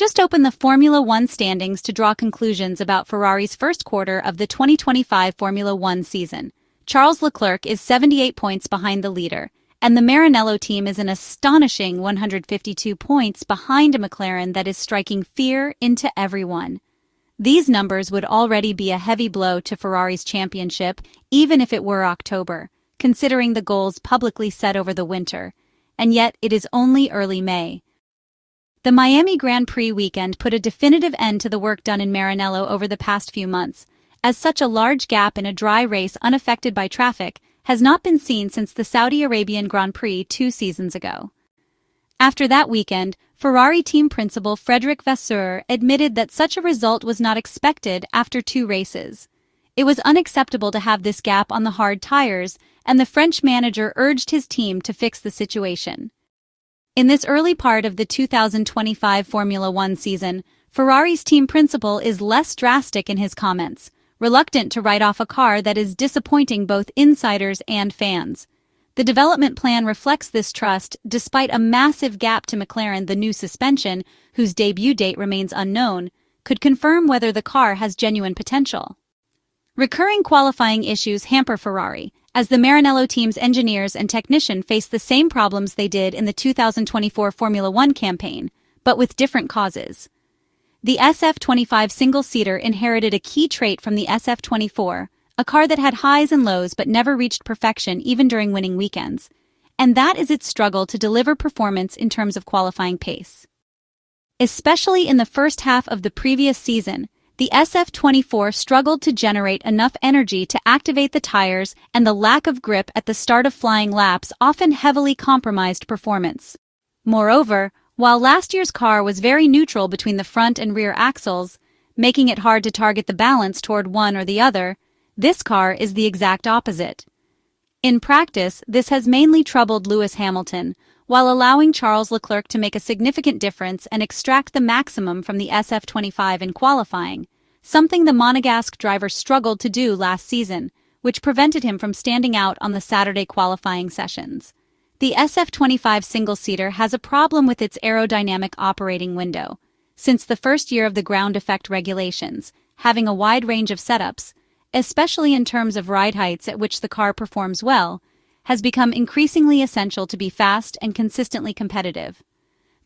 Just open the Formula One standings to draw conclusions about Ferrari's first quarter of the 2025 Formula One season. Charles Leclerc is 78 points behind the leader, and the Maranello team is an astonishing 152 points behind a McLaren that is striking fear into everyone. These numbers would already be a heavy blow to Ferrari's championship, even if it were October, considering the goals publicly set over the winter. And yet it is only early May. The Miami Grand Prix weekend put a definitive end to the work done in Maranello over the past few months, as such a large gap in a dry race unaffected by traffic has not been seen since the Saudi Arabian Grand Prix 2 seasons ago. After that weekend, Ferrari team principal Frederic Vasseur admitted that such a result was not expected after 2 races. It was unacceptable to have this gap on the hard tires, and the French manager urged his team to fix the situation. In this early part of the 2025 Formula One season, Ferrari's team principal is less drastic in his comments, reluctant to write off a car that is disappointing both insiders and fans. The development plan reflects this trust despite a massive gap to McLaren. The new suspension, whose debut date remains unknown, could confirm whether the car has genuine potential. Recurring qualifying issues hamper Ferrari, as the Maranello team's engineers and technicians face the same problems they did in the 2024 Formula One campaign, but with different causes. The SF-25 single-seater inherited a key trait from the SF-24, a car that had highs and lows but never reached perfection even during winning weekends, and that is its struggle to deliver performance in terms of qualifying pace. Especially in the first half of the previous season, the SF-24 struggled to generate enough energy to activate the tires, and the lack of grip at the start of flying laps often heavily compromised performance. Moreover, while last year's car was very neutral between the front and rear axles, making it hard to target the balance toward one or the other, this car is the exact opposite. In practice, this has mainly troubled Lewis Hamilton, while allowing Charles Leclerc to make a significant difference and extract the maximum from the SF-25 in qualifying, something the Monegasque driver struggled to do last season, which prevented him from standing out on the Saturday qualifying sessions. The SF-25 single-seater has a problem with its aerodynamic operating window. Since the first year of the ground effect regulations, having a wide range of setups, especially in terms of ride heights at which the car performs well, has become increasingly essential to be fast and consistently competitive.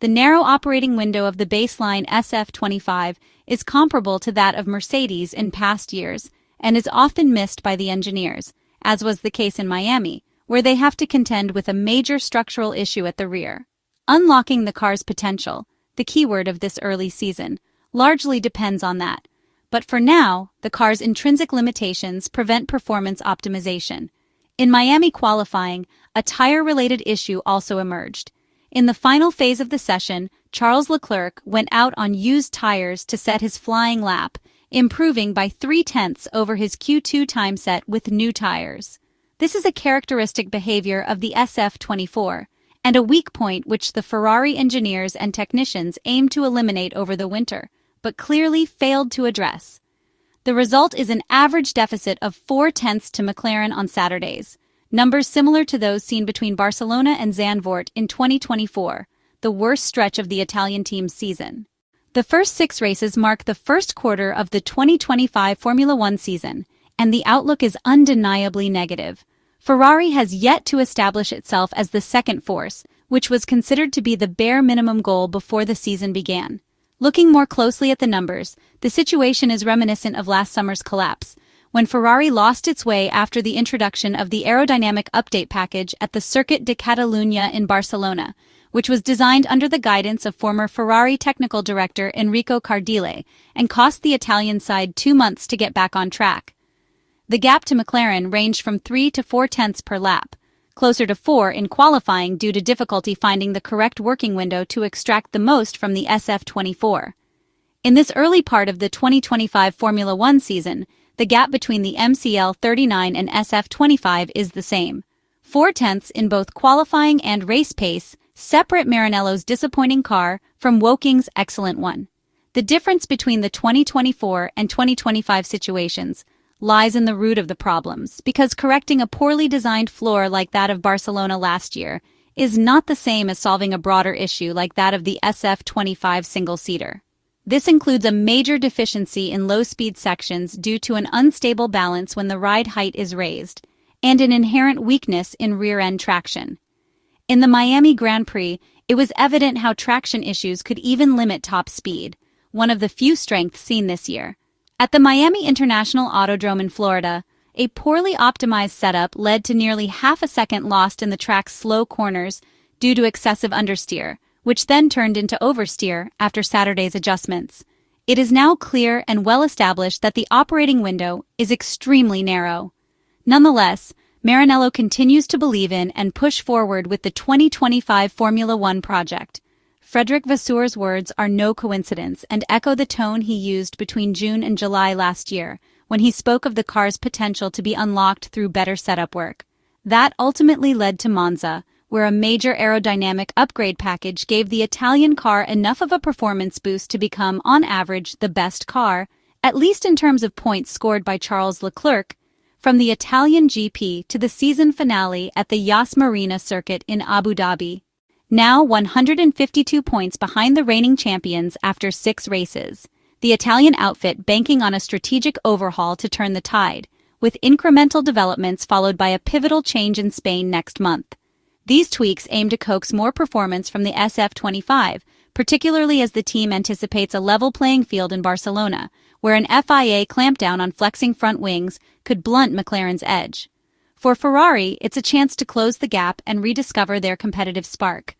The narrow operating window of the baseline SF-25 is comparable to that of Mercedes in past years and is often missed by the engineers, as was the case in Miami, where they have to contend with a major structural issue at the rear. Unlocking the car's potential, the keyword of this early season, largely depends on that. But for now, the car's intrinsic limitations prevent performance optimization. In Miami qualifying, a tire-related issue also emerged. In the final phase of the session, Charles Leclerc went out on used tires to set his flying lap, improving by 0.3 over his Q2 time set with new tires. This is a characteristic behavior of the SF-24, and a weak point which the Ferrari engineers and technicians aimed to eliminate over the winter, but clearly failed to address. The result is an average deficit of 0.4 to McLaren on Saturdays, numbers similar to those seen between Barcelona and Zandvoort in 2024, the worst stretch of the Italian team's season. The first 6 races mark the first quarter of the 2025 Formula One season, and the outlook is undeniably negative. Ferrari has yet to establish itself as the second force, which was considered to be the bare minimum goal before the season began. Looking more closely at the numbers, the situation is reminiscent of last summer's collapse, when Ferrari lost its way after the introduction of the aerodynamic update package at the Circuit de Catalunya in Barcelona, which was designed under the guidance of former Ferrari technical director Enrico Cardile and cost the Italian side 2 months to get back on track. The gap to McLaren ranged from 3 to 0.4 per lap, closer to 4 in qualifying due to difficulty finding the correct working window to extract the most from the SF-24. In this early part of the 2025 Formula One season, the gap between the MCL-39 and SF-25 is the same. 0.4 in both qualifying and race pace separate Maranello's disappointing car from Woking's excellent one. The difference between the 2024 and 2025 situations lies in the root of the problems, because correcting a poorly designed floor like that of Barcelona last year is not the same as solving a broader issue like that of the SF-25 single-seater. This includes a major deficiency in low-speed sections due to an unstable balance when the ride height is raised, and an inherent weakness in rear-end traction. In the Miami Grand Prix, it was evident how traction issues could even limit top speed, one of the few strengths seen this year. At the Miami International Autodrome in Florida, a poorly optimized setup led to nearly half a second lost in the track's slow corners due to excessive understeer, which then turned into oversteer after Saturday's adjustments. It is now clear and well established that the operating window is extremely narrow. Nonetheless, Maranello continues to believe in and push forward with the 2025 Formula One project. Frederic Vasseur's words are no coincidence and echo the tone he used between June and July last year, when he spoke of the car's potential to be unlocked through better setup work. That ultimately led to Monza, where a major aerodynamic upgrade package gave the Italian car enough of a performance boost to become, on average, the best car, at least in terms of points scored by Charles Leclerc, from the Italian GP to the season finale at the Yas Marina circuit in Abu Dhabi. Now 152 points behind the reigning champions after 6 races, the Italian outfit banking on a strategic overhaul to turn the tide, with incremental developments followed by a pivotal change in Spain next month. These tweaks aim to coax more performance from the SF-25, particularly as the team anticipates a level playing field in Barcelona, where an FIA clampdown on flexing front wings could blunt McLaren's edge. For Ferrari, it's a chance to close the gap and rediscover their competitive spark.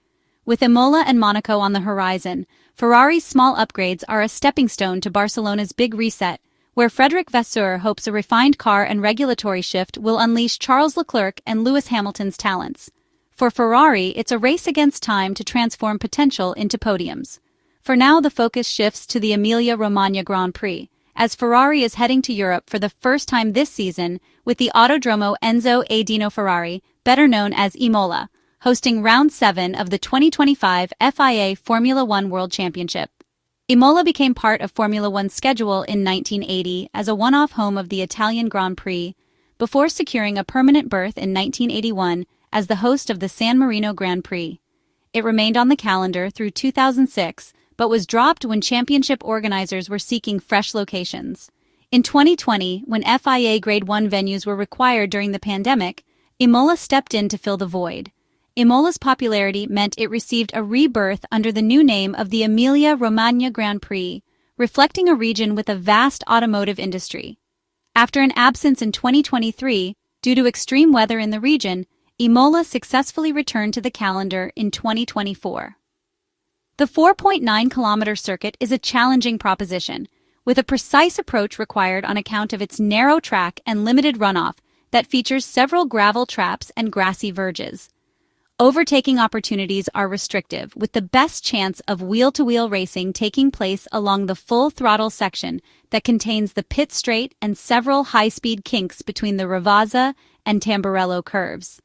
With Imola and Monaco on the horizon, Ferrari's small upgrades are a stepping stone to Barcelona's big reset, where Frederic Vasseur hopes a refined car and regulatory shift will unleash Charles Leclerc and Lewis Hamilton's talents. For Ferrari, it's a race against time to transform potential into podiums. For now, the focus shifts to the Emilia Romagna Grand Prix, as Ferrari is heading to Europe for the first time this season with the Autodromo Enzo A. Dino Ferrari, better known as Imola, hosting Round 7 of the 2025 FIA Formula One World Championship. Imola became part of Formula One's schedule in 1980 as a one-off home of the Italian Grand Prix, before securing a permanent berth in 1981 as the host of the San Marino Grand Prix. It remained on the calendar through 2006, but was dropped when championship organizers were seeking fresh locations. In 2020, when FIA Grade 1 venues were required during the pandemic, Imola stepped in to fill the void. Imola's popularity meant it received a rebirth under the new name of the Emilia Romagna Grand Prix, reflecting a region with a vast automotive industry. After an absence in 2023, due to extreme weather in the region, Imola successfully returned to the calendar in 2024. The 4.9-kilometer circuit is a challenging proposition, with a precise approach required on account of its narrow track and limited runoff that features several gravel traps and grassy verges. Overtaking opportunities are restrictive, with the best chance of wheel-to-wheel racing taking place along the full-throttle section that contains the pit straight and several high-speed kinks between the Ravazza and Tamburello curves.